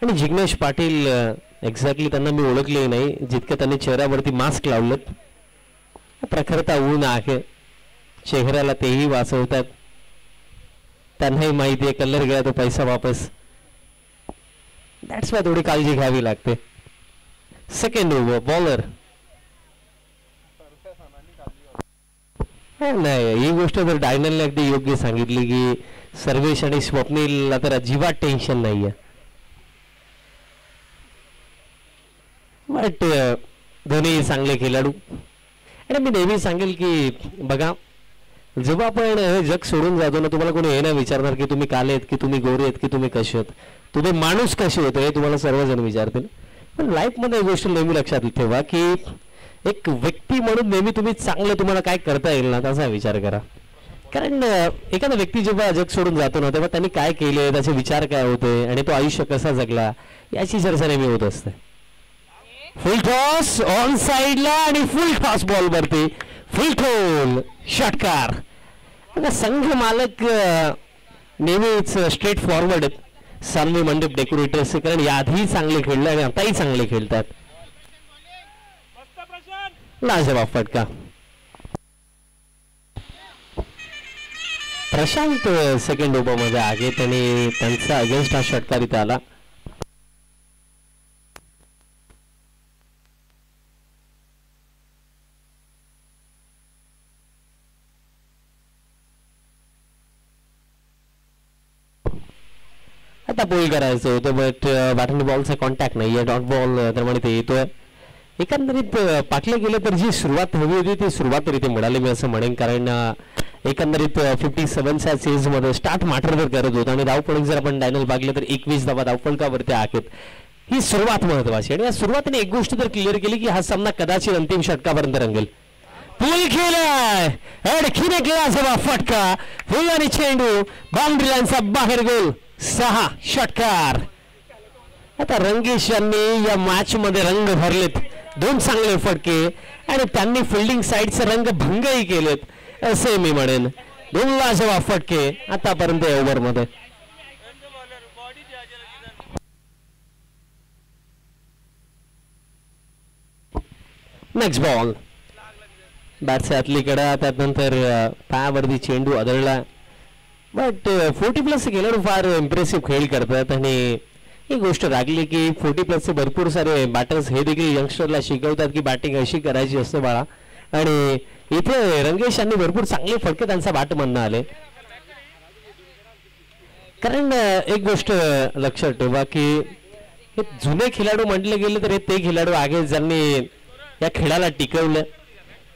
S1: आणि जिग्नेश पाटील एक्झॅक्टली त्यांना मी ओळखले नाही जितकं त्यांनी चेहऱ्यावरती मास्क लावलं. प्रखरता ऊन आहे चेहऱ्याला तेही वाचवतात. त्यांनाही माहिती आहे कलर गेला तो पैसा वापस. दॅट्स वाय थोडी काळजी घ्यावी लागते. सेकंड ओव्हर बॉलर नाही ही गोष्ट तर डायनलने अगदी योग्य सांगितली की सर्वेश आणि स्वप्नीलला तर अजिबात टेन्शन नाहीये. बट दोन्ही चांगले खेळाडू. आणि मी नेहमी सांगेल की बघा जेव्हा आपण हे जग सोडून जातो ना तुम्हाला कोणी हे नाही विचारणार की तुम्ही काले आहेत की तुम्ही गोरे आहेत की तुम्ही कसे आहेत तुम्ही माणूस कसे होतो हे तुम्हाला सर्वजण विचारतील. पण लाईफमध्ये गोष्ट नेहमी लक्षात ठेवा की एक व्यक्ती म्हणून नेहमी तुम्ही चांगलं तुम्हाला काय करता येईल ना त्याचा विचार करा. कारण एखादा व्यक्ती जेव्हा जग सोडून जातो ना तेव्हा त्यांनी काय केले त्याचे विचार काय होते आणि तो आयुष्य कसा जगला याची चर्चा नेहमी होत असते. फुल टॉस ऑन साइडला आणि फुल टॉस बॉल वरती फुल ठोल षटकार. संघ मालक नेहमीच स्ट्रेट फॉरवर्ड आहेत सांगली मंडप डेकोरेटर्स कारण याआधी चांगले खेळले आणि आताही चांगले खेळतात. लाजवाब फटका. प्रशांत सेकंड ओव्हर मध्ये आहेत आणि त्यांचा अगेन्स्ट हा षटकार इथे आला. आता बोल करायचं होतं बट बॅटिंग बॉलचा कॉन्टॅक्ट नाहीये. डॉट बॉल दरम्यान इथे येतोय. एकंदरीत पाटले गेले तर जी सुरुवात हवी होती ती सुरुवात तरी इथे मिळाली मी असं म्हणेन. कारण एकंदरीत 57च्या चेज मध्ये स्टार्ट मात्र करत होता आणि धावफलक जर आपण डायनल बघलं तर 21 धावा धावफलकावरती आहेत. ही सुरुवात महत्वाची आणि या सुरुवातीने एक गोष्ट तर क्लिअर केली की हा सामना कदाचित अंतिम षटकापर्यंत रंगेल. पूल केलाय अडकीने केला सभा फटका फुल आणि चेंडू बाउंड्री लाईनचा बाहेर गोल 6 षटकार. आता रंगेश यांनी या मॅच मध्ये रंग भरलेत 2 चांगले फटके आणि त्यांनी फिल्डिंग साइडचे रंग भंगही केलेत असे मी म्हणेन. 2 लाजवाब फटके आतापर्यंत ओव्हर मध्ये. नेक्स्ट बॉल बॅटचे आतलीकडे त्यानंतर पायावरती चेंडू आदळला. बट 40+ खेळाडू फार इम्प्रेसिव्ह खेळ करतात आणि ही गोष्ट लागली की 40+ भरपूर सारे बॅटर्स हे देखील यंगस्टरला शिकवतात की बॅटिंग अशी करायची असते बाळा. आणि इथे रंगेश यांनी भरपूर चांगले फटके त्यांचा बॅट म्हणणं आले. कारण एक गोष्ट लक्षात ठेवा की हे जुने खेळाडू म्हटले गेले तर ते खेळाडू आहे ज्यांनी या खेळाला टिकवलं.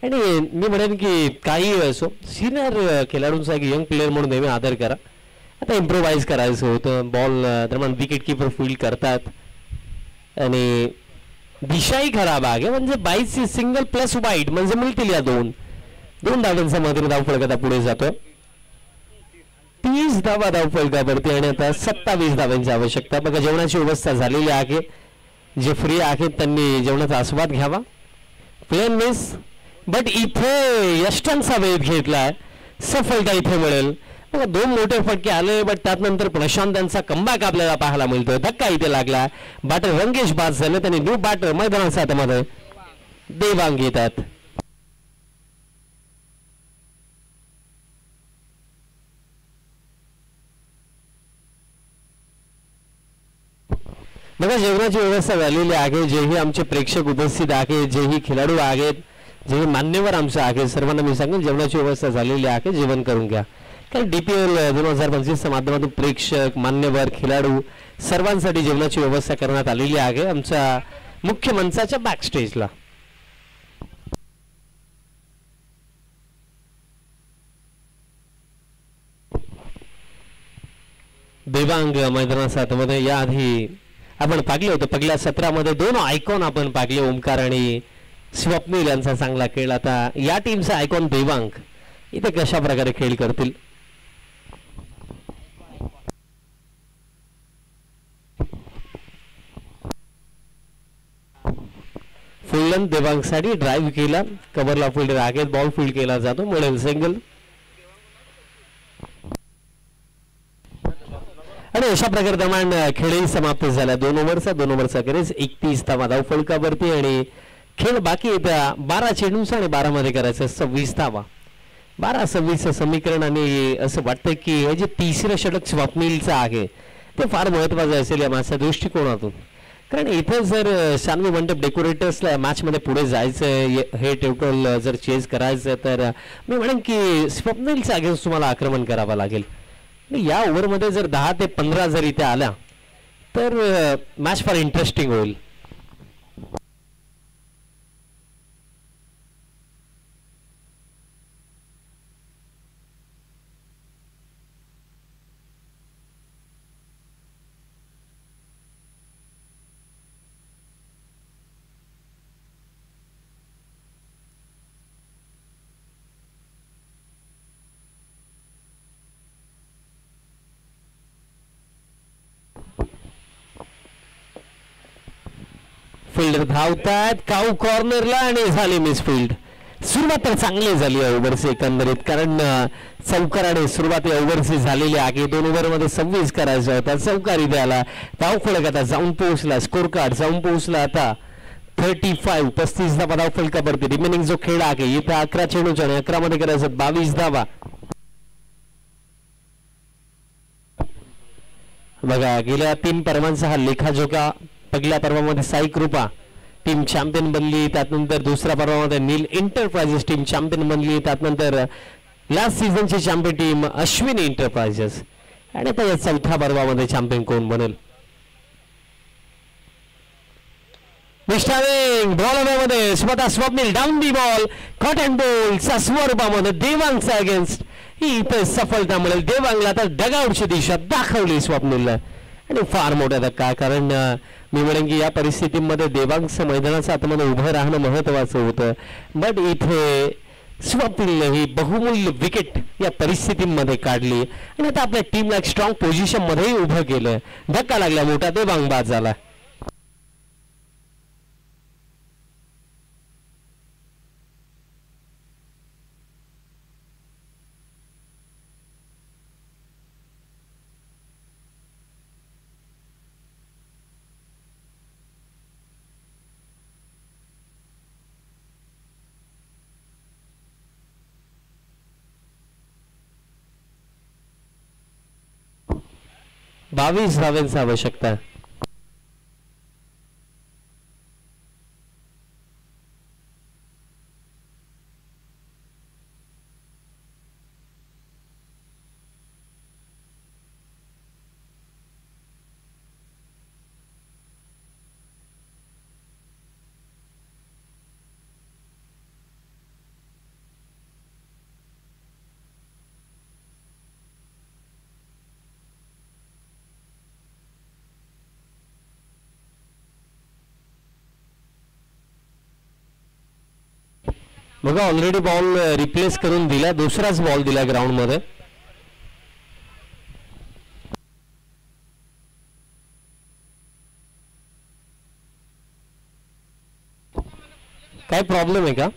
S1: आणि मी म्हणेन की काही असो सिनियर खेळाडूंचा एक यंग प्लेअर म्हणून नेहमी आदर करा. आता इम्प्रोवाइज करायचं होतं बॉल दरम्यान विकेट किपर फील्ड करतात आणि दिशाही खराब आहे म्हणजे 22 सिंगल प्लस वाईट म्हणजे मिळतील या 2 धावांचा मात्र धावफलक पुढे जातो. 30 धावा धावफलकावरती आणि आता 27 धावांची आवश्यकता. बघा जेवणाची व्यवस्था झालेली आहे. जे फ्री आहेत त्यांनी जेवणाचा आस्वाद घ्यावा. प्लेन मिस बट इथे यष्टांचा वेध घेतलाय सफलता इथे मिळेल. बघा 2 मोठे फटके आले बट त्यानंतर प्रशांत यांचा कमबॅक आपल्याला पाहायला मिळतोय. धक्का इथे लागला. बॅटर रंगेश बाद झाले त्यांनी न्यू बॅटर मैदानाच्या आतमध्ये देवांग येतात. बघा जेवणाची व्यवस्था झालेली आहे. जेही आमचे प्रेक्षक उपस्थित आहेत जेही खेळाडू आहेत जे मान्यवर आमचे आहेत सर्वांना मी सांगेन जेवणाची व्यवस्था झालेली आहे. जेवण करून घ्या. कारण DPL 2025च्या माध्यमातून प्रेक्षक मान्यवर खेळाडू सर्वांसाठी जेवणाची व्यवस्था करण्यात आलेली आहे आमच्या मुख्य मंचाच्या बॅक स्टेजला. देवांग मैदानाच्या आतमध्ये याआधी आपण पाहिले होते पहिल्या सत्रामध्ये 2 आयकॉन आपण पाहिले ओमकार आणि स्वप्नील यांचा चांगला खेळ. आता या टीमचा आयकॉन देवांग इथे कशा प्रकारे खेळ करतील. फुलंद देवांगसाठी ड्राईव्ह केला कव्हरला फील्डर आहे बॉल फील्ड केला जातो मिळेल सिंगल. आणि अशा प्रकारे दरम्यान खेळही समाप्त झाला. 2 ओव्हरचा करेस 31 धावा धावफलकावरती आणि खेळ बाकी येत्या 12 चेंडूंचा आणि 12 मध्ये करायचं 26 धावा. 12-26 समीकरण आणि असं वाटतं की हे जे तिसरं षटक स्वप्नीलचं आहे ते फार महत्वाचं असेल या माझ्या दृष्टिकोनातून. कारण इथे जर शानवी मंडप डेकोरेटर्सला मॅच मध्ये पुढे जायचं हे टोटल जर चेज करायचं तर मी म्हणेन की स्वप्नीलच्या अगेन्स्ट तुम्हाला आक्रमण करावं लागेल. या ओव्हरमध्ये जर 10 ते 15 जर इथे आल्या तर मॅच फार इंटरेस्टिंग होईल. फिल्डर धावतात काऊ कॉर्नरला आणि झाली मिसफील्ड. सुरुवात तर चांगली झाली ओव्हरची एकंदरीत कारण चौकाराने सुरुवात ओव्हरची झालेली आहे. 2 ओव्हरमध्ये 26 करायचा होता. चौकारी द्यायला धावफलक आता जाऊन पोहोचला. स्कोर कार्ड जाऊन पोहोचला आता 35 धावा धावफलकावरती. रिमेनिंग जो खेळ आहे इथे 11 चेंडूच्या आणि 11 मध्ये करायचं 22 धावा. बघा गेल्या 3 पर्वांचा हा लेखाजोखा. पहिल्या पर्वामध्ये साई कृपा टीम चॅम्पियन बनली. त्यानंतर दुसऱ्या पर्वामध्ये नील एंटरप्राइजेस टीम चॅम्पियन बनली. त्यानंतर लास्ट सीझनची चॅम्पियन टीम अश्विनी एंटरप्राइजेस आणि आता या 4थ्या पर्वामध्ये चॅम्पियन कोण बनेल. मिस्टारिंग बॉलमध्ये स्वतः Swapnil down the ball cut and बॉलच्या स्वरूपामध्ये देवांगचा अगेन्स्ट ही इथे सफलता मिळेल. देवांगला आता डगआउटची दिशा दाखवली स्वप्नीलला आणि फार मोठा धक्का. कारण मी म्हणेन की या परिस्थितीमध्ये देवांगचं मैदानाच्या आतमध्ये उभं राहणं महत्वाचं होतं. बट इथे स्वप्नील ही बहुमूल्य विकेट या परिस्थितीमध्ये काढली आणि आता आपल्या टीमला एक स्ट्रॉंग पोझिशन मध्ये उभं केलं. धक्का लागला मोठा, ते बाद झाला. बावीस धावांची आवश्यकता. बघा ऑलरेडी बॉल रिप्लेस करून दिला, दुसराच बॉल दिला ग्राउंड मध्ये. काय प्रॉब्लेम आहे का?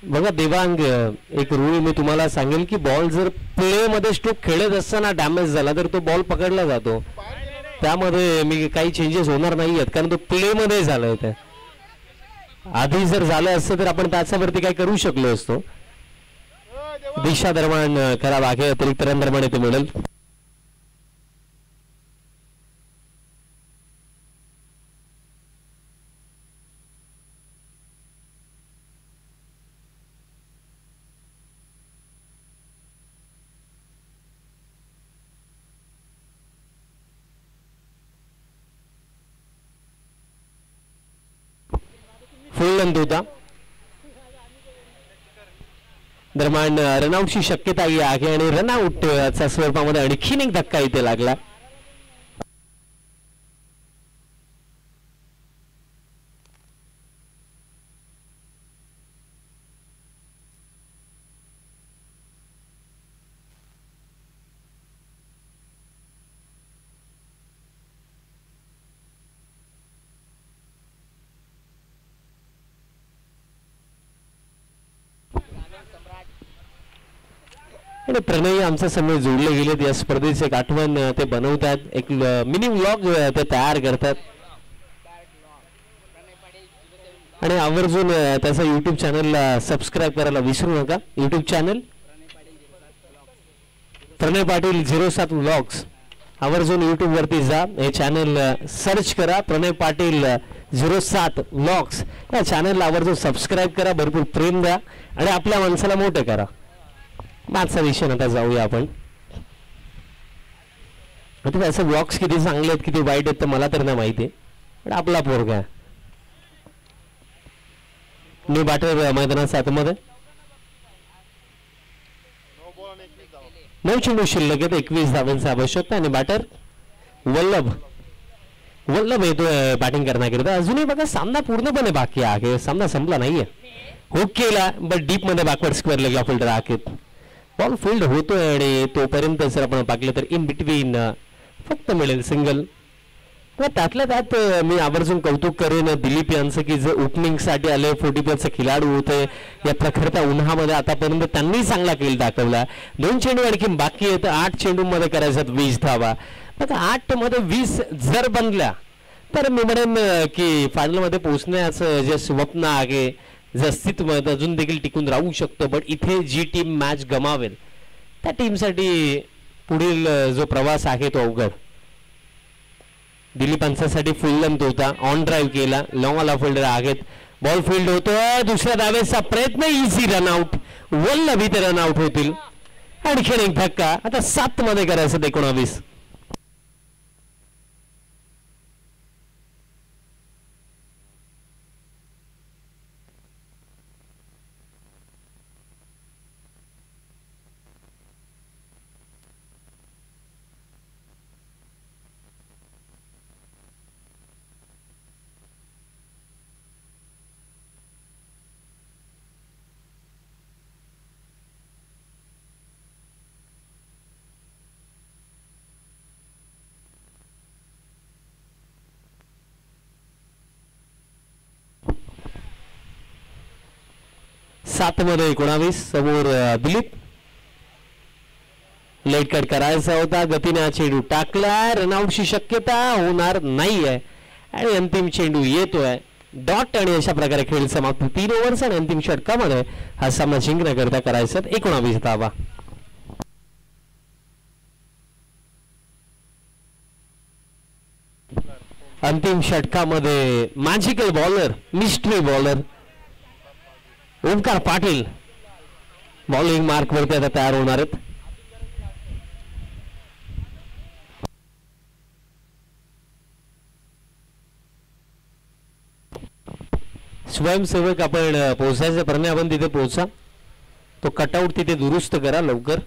S1: बघा देवांग, एक रूल मी तुम्हाला सांगेल की बॉल जर प्ले मध्ये स्ट्रोक खेळत असताना डॅमेज झाला तर तो बॉल पकडला जातो. त्यामध्ये मी काही चेंजेस होणार नाही आहेत कारण तो प्ले मध्ये झालाय. ते आधी जर झालं असतं तर आपण त्याच्यावरती काय करू शकलो असतो. दिशा दरम्यान खराब आहे, अतिरिक्त रन दरम्यान ते मिळेल. फुल लेंथ होता. दरम्यान रनआउटची शक्यता आहे आणि रनआउटच्या स्वरूपामध्ये आणखीन एक धक्का इथे लागला. प्रणय आमच्या समोर जोडले गेलेत. या स्पर्धेचे एक आठवण ते बनवतात, एक मिनी व्लॉग ते तयार करतात आणि आवर्जून त्याचा युट्यूब चॅनलला सबस्क्राईब करायला विसरू नका. YouTube channel Pranay Patil 07 vlogs. आवर्जून युट्यूब वरती जा, हे चॅनल सर्च करा, प्रणय पाटील 07 व्लॉग्स. या चॅनलला आवर्जून सबस्क्राईब करा, भरपूर प्रेम द्या आणि आपल्या माणसाला मोठं करा. मागचा विषय आता जाऊया आपण. आता असं ब्लॉग्स किती चांगले आहेत किती वाईट आहेत तर मला तर नाही माहिती, पण आपला पोरगा न्यू बॅटर मैदानाच्या आतमध्ये 9 चेंडू शिल्लक आहेत, 21 धावांची आवश्यकता आणि बॅटर वल्लभ येतोय बॅटिंग करण्याकरिता. अजूनही बघा सामना पूर्णपणे बाकी आहे, सामना संपला नाहीये. हुक केला बट डीप मध्ये बॅकवर्ड स्क्वेअर लेगला फिल्डर आहेत. बॉल फील्ड होतोय आणि तोपर्यंत जर आपण पाहिलं तर इन बिटवीन फक्त मिळेल सिंगल. त्यातल्या त्यात मी आवर्जून कौतुक करेन दिलीप यांचं की जे ओपनिंगसाठी आले 40+ खिलाडू होते या प्रखरता उन्हामध्ये, आतापर्यंत त्यांनी चांगला खेळ दाखवला. 2 चेंडू आणखी बाकी आहेत, 8 चेंडूमध्ये करायच्यात 20 धावा. आता 8 मध्ये 20 जर बनल्या तर मी म्हणेन की फायनलमध्ये पोहोचण्याचं जे स्वप्न आहे जे अस्तित्व अजून देखील टिकून राहू शकतं. बट इथे जी टीम मॅच गमावेल त्या टीमसाठी पुढील जो प्रवास आहे तो अवघड. दिलीपांसाठी फुल लेंथ होता, ऑन ड्राईव्ह केला, लॉंग ऑला फिल्डर आहेत. बॉल फील्ड होतो, दुसऱ्या धावेचा प्रयत्न, इझी रनआउट. वल्लभ इथे रनआउट होतील. आणखीन एक धक्का, आता 7 मध्ये करायचं 19. 7 मध्ये 19 समोर दिलीप. लेट कट करायचा होता, गतीने हा चेंडू टाकला, रनआउटची शक्यता होणार नाहीये आणि अंतिम चेंडू येतोय डॉट आणि अशा प्रकारे खेळ समाप्त. 3 ओव्हर्स आणि अंतिम षटकामध्ये हा सामना जिंकण्याकरता करायचा 19 धावा. अंतिम षटकामध्ये magical bowler, mystery bowler Omkar Patil bowling mark वरती आता तयार होणार आहेत. स्वयंसेवक आपण पोहोचायचा प्रणे आपण तिथे पोहोचा, तो कटआउट तिथे दुरुस्त करा लवकर.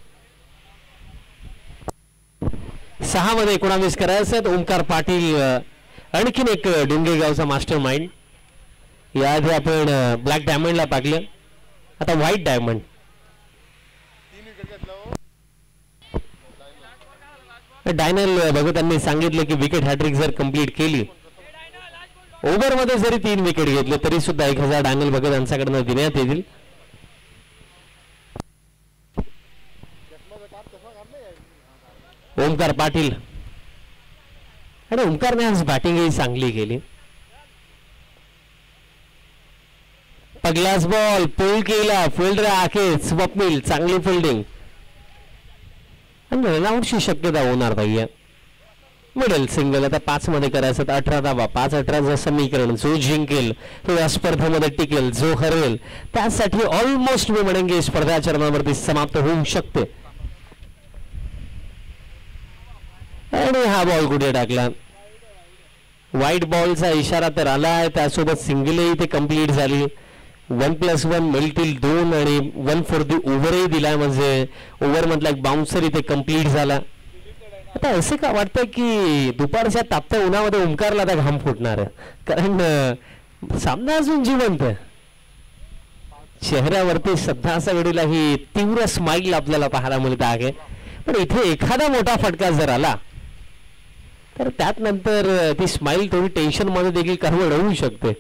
S1: 6 मध्ये 19 करायचं. ओमकार पाटील आणखीन एक डोंगेगावचा मास्टर माइंड. याआधी आपण ब्लॅक डायमंडला पाकलं, आता व्हाईट डायमंड. डायनल भगत सांगितलं की विकेट हॅट्रिक जर कंप्लीट केली, ओव्हर मध्ये जरी 3 विकेट घेतले तरी सुद्धा 1000 डायनल भगत यांच्याकडनं देण्यात येतील. ओमकार पाटील आणि ओमकारने आज बॅटिंगही चांगली केली. पगलास बॉल पुल केला, फिल्डर आखे स्वप्नील चांगली फिल्डिंग आणि रनआउटची शक्यता होणार नाहीये. मिडल सिंगल आता 5 मध्ये करायचं. 18 धावा, 5-18चं समीकरण. जो जिंकेल तो या स्पर्धेमध्ये टिकेल, जो हरवेल त्यासाठी ऑलमोस्ट मी म्हणेन स्पर्धा चरणावरती समाप्त होऊ शकते. आणि हा बॉल कुठे टाकला, व्हाईट बॉलचा इशारा तर आलाय, त्यासोबत सिंगलही इथे कंप्लीट झाली. 1+1 मिळतील 2 आणि 1 फॉर दी ओव्हरही दिलाय, म्हणजे ओव्हर मधला एक बाउन्सर इथे कंप्लीट झाला. आता असं का वाटतं की दुपारच्या तापत्या उन्हामध्ये ओमकारला आता घाम फुटणार आहे, कारण सामना अजून जिवंत आहे. चेहऱ्यावरती सध्याच्या वेळेला ही तीव्र स्माईल आपल्याला पाहायला मिळत आहे. पण इथे एखादा मोठा फटका जर आला तर त्यात नंतर ती स्माईल थोडी टेन्शन मध्ये देखील कन्वर्ट होऊ शकते.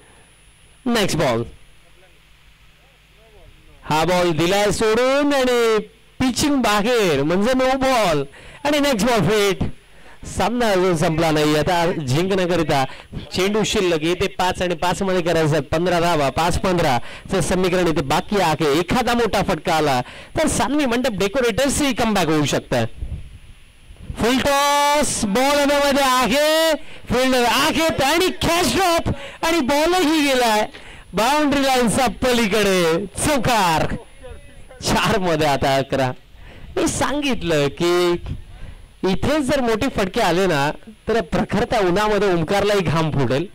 S1: नेक्स्ट बॉल, हा बॉल दिलाय सोडून आणि पिचिंग बाहेर म्हणजे नो बॉल. आणि नेक्स्ट बॉल फिट. सामना अजून संपला नाही. आता जिंकण्याकरिता चेंडू शिल्लक येते 5 आणि 5 मध्ये करायचं 15 धावा. 5-15चं समीकरण इथे बाकी आहे. एखादा मोठा फटका आला तर सानवी मंडप डेकोरेटर्सही कमबॅक होऊ शकतं. फुल टॉस बॉल मध्ये आहे, फिल्डर आहेत आणि कॅच ड्रॉप आणि बॉलही गेलाय बाउंड्री लाईनचा पलीकडे. चौकार. 4 मध्ये आता 11. मी सांगितलं की इथे जर मोठे फटके आले ना तर प्रखरत्या उन्हामध्ये ओमकारलाही घाम फुटेल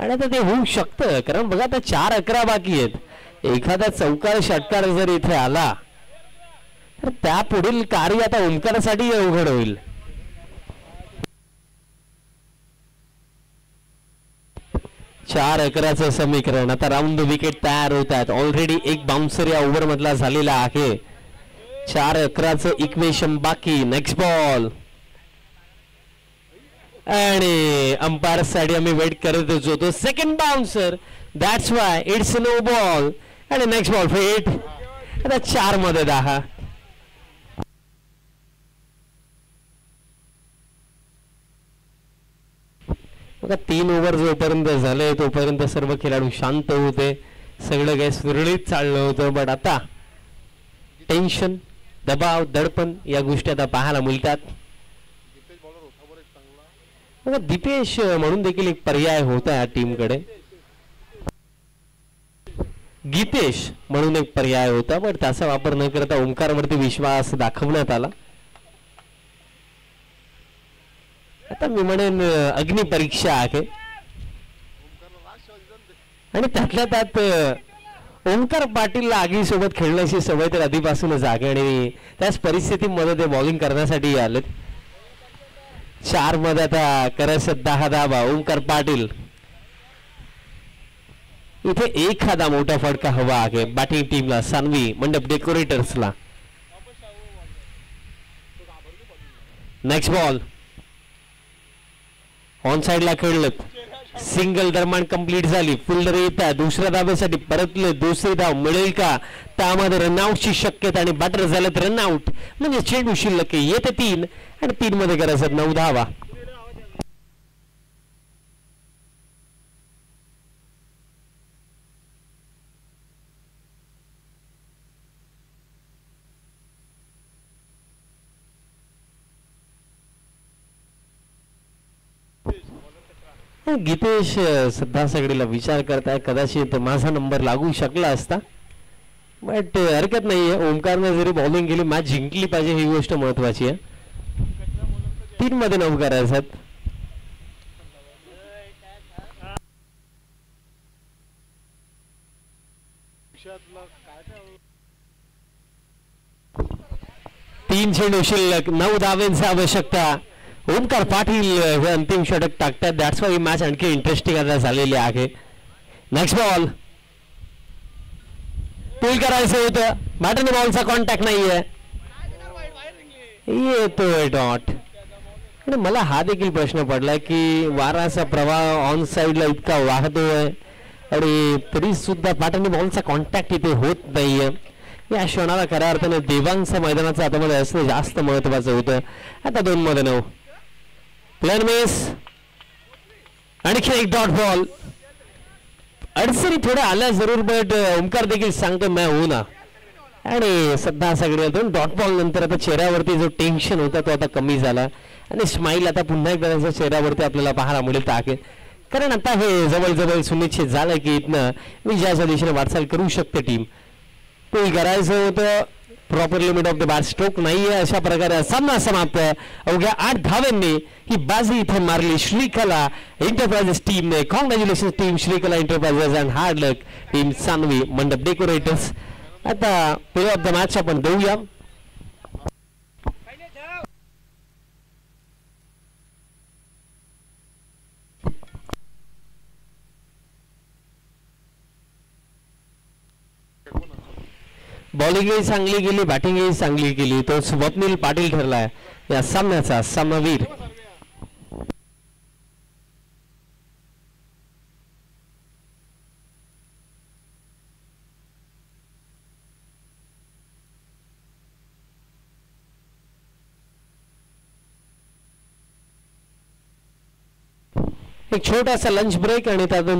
S1: आणि आता ते होऊ शकतं. कारण बघा आता 4-11 बाकी आहेत. एखादा चौकार षटकार जर इथे आला तर त्या पुढील कार्य आता ओमकारासाठी अवघड होईल. चार 11चं समीकरण. आता राऊंड विकेट तयार होत आहेत. ऑलरेडी एक बाउन्सर या ओव्हर मधला झालेला आहे. 4-11चं इक्वेशन बाकी. नेक्स्ट बॉल आणि अंपायर साठी आम्ही वेट करतच होतो. Second bouncer, that's why it's no ball. आणि नेक्स्ट बॉल फिट. आता 4 मध्ये 10. बघा 3 ओव्हर जोपर्यंत झाले तोपर्यंत सर्व खेळाडू शांत होते, सगळं काही सुरळीत चाललं होतं. बट आता टेन्शन, दबाव, दडपण या गोष्टी आता पाहायला मिळतात. बघा दीपेश म्हणून देखील एक पर्याय होता या टीमकडे. गीतेश म्हणून एक पर्याय होता, पण त्याचा वापर न करता ओमकारवरती विश्वास दाखवण्यात आला. आता मी म्हणेन अग्निपरीक्षा आहे आणि त्यातल्या त्यात ओमकार पाटीलला आगीसोबत खेळण्याची सवय तर आधीपासूनच आहे आणि त्याच परिस्थितीमध्ये ते बॉलिंग करण्यासाठी आले. 4 मध्ये आता करायचं 10 धावा. ओमकार पाटील इथे एखादा मोठा फटका हवा आहे बॅटिंग टीमला, सानवी मंडप डेकोरेटर्सला. नेक्स्ट बॉल ऑन साइडला खेळलं सिंगल दरम्यान कंप्लीट झाली. फिल्डर येतात दुसऱ्या धावेसाठी परतले. दुसरी धाव मिळेल का? त्यामध्ये रनआउटची शक्यता आणि बॅटर झालं तर रनआउट म्हणजे चेंडू शिल्लक येते 3 आणि 3 मध्ये करायचं 9 धावा. गीतेश सध्या सगळीला विचार करताय कदाचित माझा नंबर लागू शकला असता बट हरकत नाहीये. ओमकारने जरी बॉलिंग केली मॅच जिंकली पाहिजे ही गोष्ट महत्वाची आहे. 3 मध्ये 9 करायचं. तीन चेंडू शिल्लक 9 धावांची आवश्यकता. ओमकार पाटील हे अंतिम षटक टाकतात. दॅट्स वाय ही मॅच आणखी इंटरेस्टिंग आता झालेली आहे. नेक्स्ट बॉल पुल करायचं होतं. बॅटने बॉलचा कॉन्टॅक्ट नाहीये. येतोय डॉट. आणि मला हा देखील प्रश्न पडला की वाराचा प्रवाह ऑन साइडला इतका वाहतोय आणि तरी सुद्धा बॅटने बॉलचा कॉन्टॅक्ट इथे होत नाहीये. या क्षणाला खऱ्या अर्थाने देवांचं मैदानाचं हातामध्ये असणं जास्त महत्वाचं होतं. आता 2 मध्ये 9 प्लेन मिस. आणखी एक डॉट बॉल. अडचणी थोड्या आल्या जरूर बट ओमकार देखील सांगतो मैं हो ना. आणि सध्या सगळे 2 डॉट बॉल नंतर आता चेहऱ्यावरती जो टेन्शन होता तो आता कमी झाला आणि स्माइल आता पुन्हा एकदा त्याच्या चेहऱ्यावरती आपल्याला पाहायला मिळेल आहे. कारण आता हे जवळ सुनिश्चित झालं की इथनं विजयाच्या दिशेने वाटचाल करू शकते टीम. पुल करायचं होतं. Proper limit of the bat stroke नाहीये. अशा प्रकारे सामना समाप्त. अवघ्या 8 धावांनी ही बाजी इथे मारली श्रीकला एंटरप्राइजेस टीमने. Congratulation team Shrikala enterprises and hard luck team Sanvi Mandap decorators. आता प्ले ऑफ द मॅच आपण देऊया. बॉलिंगही चांगली गेली बॅटिंगही चांगली केली. तो स्वप्नील पाटील ठरलाय या सामन्याचा सामनावीर. एक छोटासा लंच ब्रेक आणि त्यानंतर